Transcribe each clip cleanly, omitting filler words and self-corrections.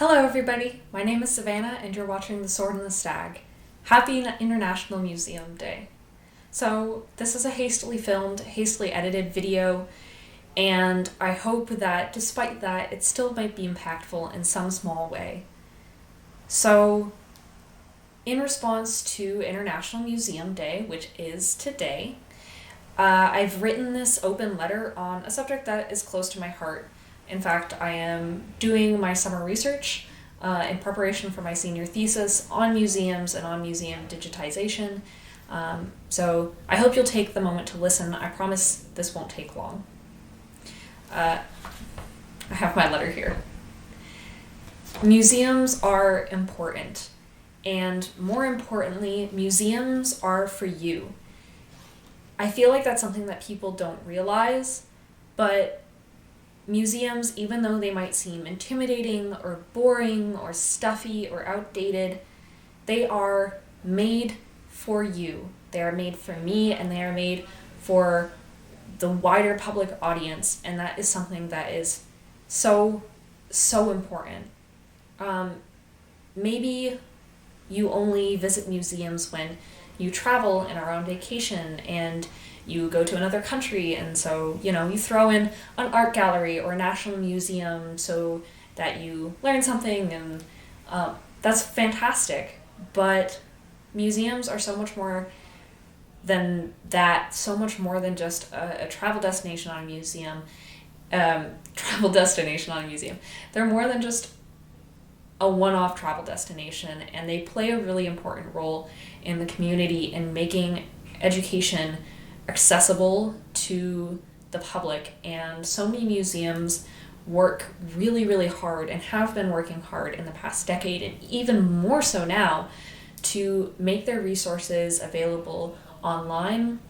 Hello everybody, my name is Savannah and you're watching The Sword and the Stag. Happy International Museum Day. So this is a hastily filmed, hastily edited video, and I hope that despite that it still might be impactful in some small way. So in response to International Museum Day, which is today, I've written this open letter on a subject that is close to my heart. In fact, I am doing my summer research in preparation for my senior thesis on museums and on museum digitization. So I hope you'll take the moment to listen. I promise this won't take long. I have my letter here. Museums are important, and more importantly, museums are for you. I feel like that's something that people don't realize, but museums, even though they might seem intimidating or boring or stuffy or outdated, they are made for you. They are made for me, and they are made for the wider public audience, and that is something that is so important. Maybe you only visit museums when you travel and are on vacation and you go to another country, and so, you throw in an art gallery or a national museum so that you learn something, and that's fantastic. But museums are so much more than that, so much more than just a travel destination on a museum. They're more than just a one-off travel destination, and they play a really important role in the community in making education accessible to the public. And so many museums work really, really hard and have been working hard in the past decade, and even more so now, to make their resources available online,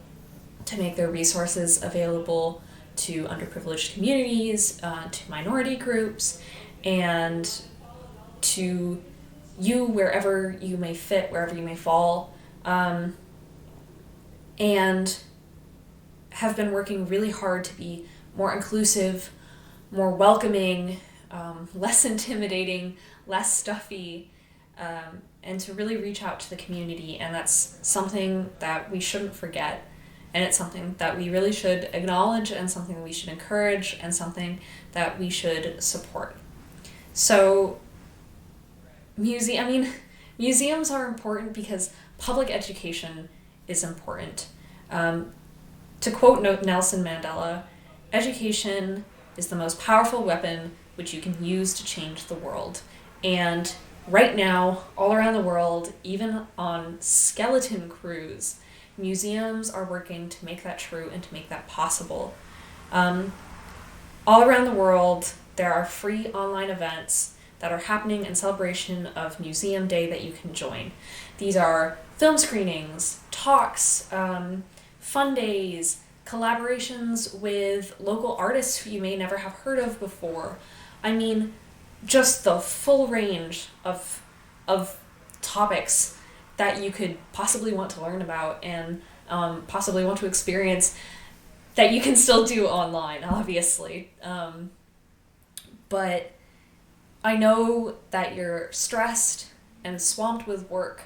to make their resources available to underprivileged communities, to minority groups, and to you wherever you may fit, wherever you may fall, and have been working really hard to be more inclusive, more welcoming, less intimidating, less stuffy, and to really reach out to the community. And that's something that we shouldn't forget, and it's something that we really should acknowledge, and something we should encourage, and something that we should support. So museums are important because public education is important. To quote Nelson Mandela, education is the most powerful weapon which you can use to change the world. And right now, all around the world, even on skeleton crews, museums are working to make that true and to make that possible. All around the world, there are free online events that are happening in celebration of Museum Day that you can join. These are film screenings, talks, fun days, collaborations with local artists who you may never have heard of before. Just the full range of topics that you could possibly want to learn about and possibly want to experience that you can still do online, obviously. But I know that you're stressed and swamped with work,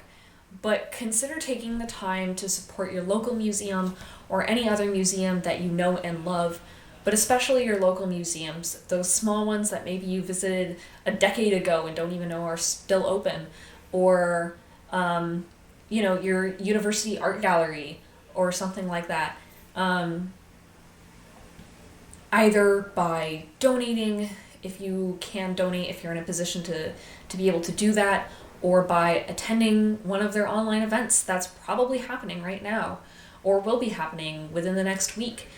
but consider taking the time to support your local museum or any other museum that you know and love, but especially your local museums, those small ones that maybe you visited a decade ago and don't even know are still open, or your university art gallery or something like that. Either by donating, if you can donate, if you're in a position to be able to do that, or by attending one of their online events that's probably happening right now, or will be happening within the next week,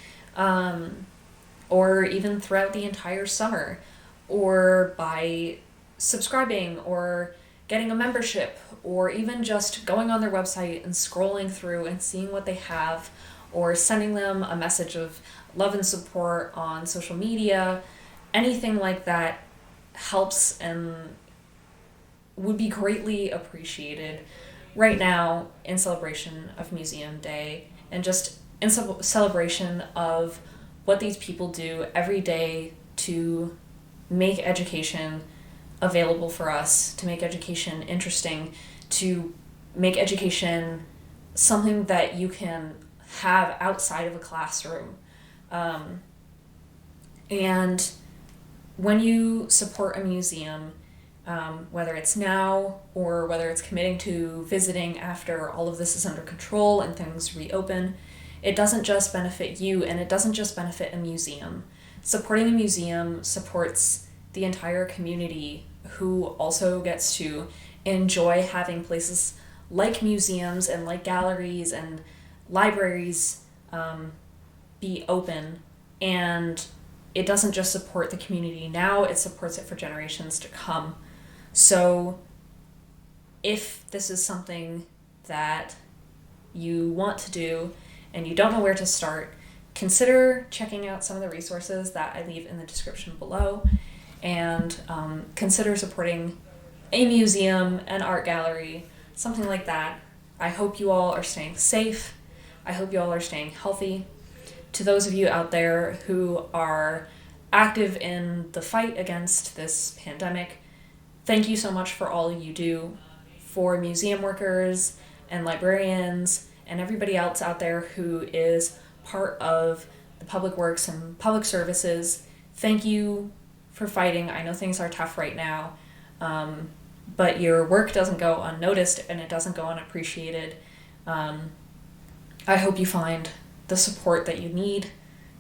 or even throughout the entire summer, or by subscribing or getting a membership, or even just going on their website and scrolling through and seeing what they have, or sending them a message of love and support on social media. Anything like that helps and would be greatly appreciated right now in celebration of Museum Day, and just in celebration of what these people do every day to make education available for us, to make education interesting, to make education something that you can have outside of a classroom. And when you support a museum, whether it's now or whether it's committing to visiting after all of this is under control and things reopen, it doesn't just benefit you, and it doesn't just benefit a museum. Supporting a museum supports the entire community, who also gets to enjoy having places like museums and like galleries and libraries be open. And it doesn't just support the community now, it supports it for generations to come. So if this is something that you want to do and you don't know where to start, consider checking out some of the resources that I leave in the description below, and consider supporting a museum, an art gallery, something like that. I hope you all are staying safe. I hope you all are staying healthy. To those of you out there who are active in the fight against this pandemic, thank you so much for all you do. For museum workers and librarians and everybody else out there who is part of the public works and public services, thank you for fighting. I know things are tough right now, but your work doesn't go unnoticed and it doesn't go unappreciated. I hope you find the support that you need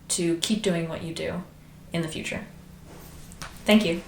to keep doing what you do in the future. Thank you.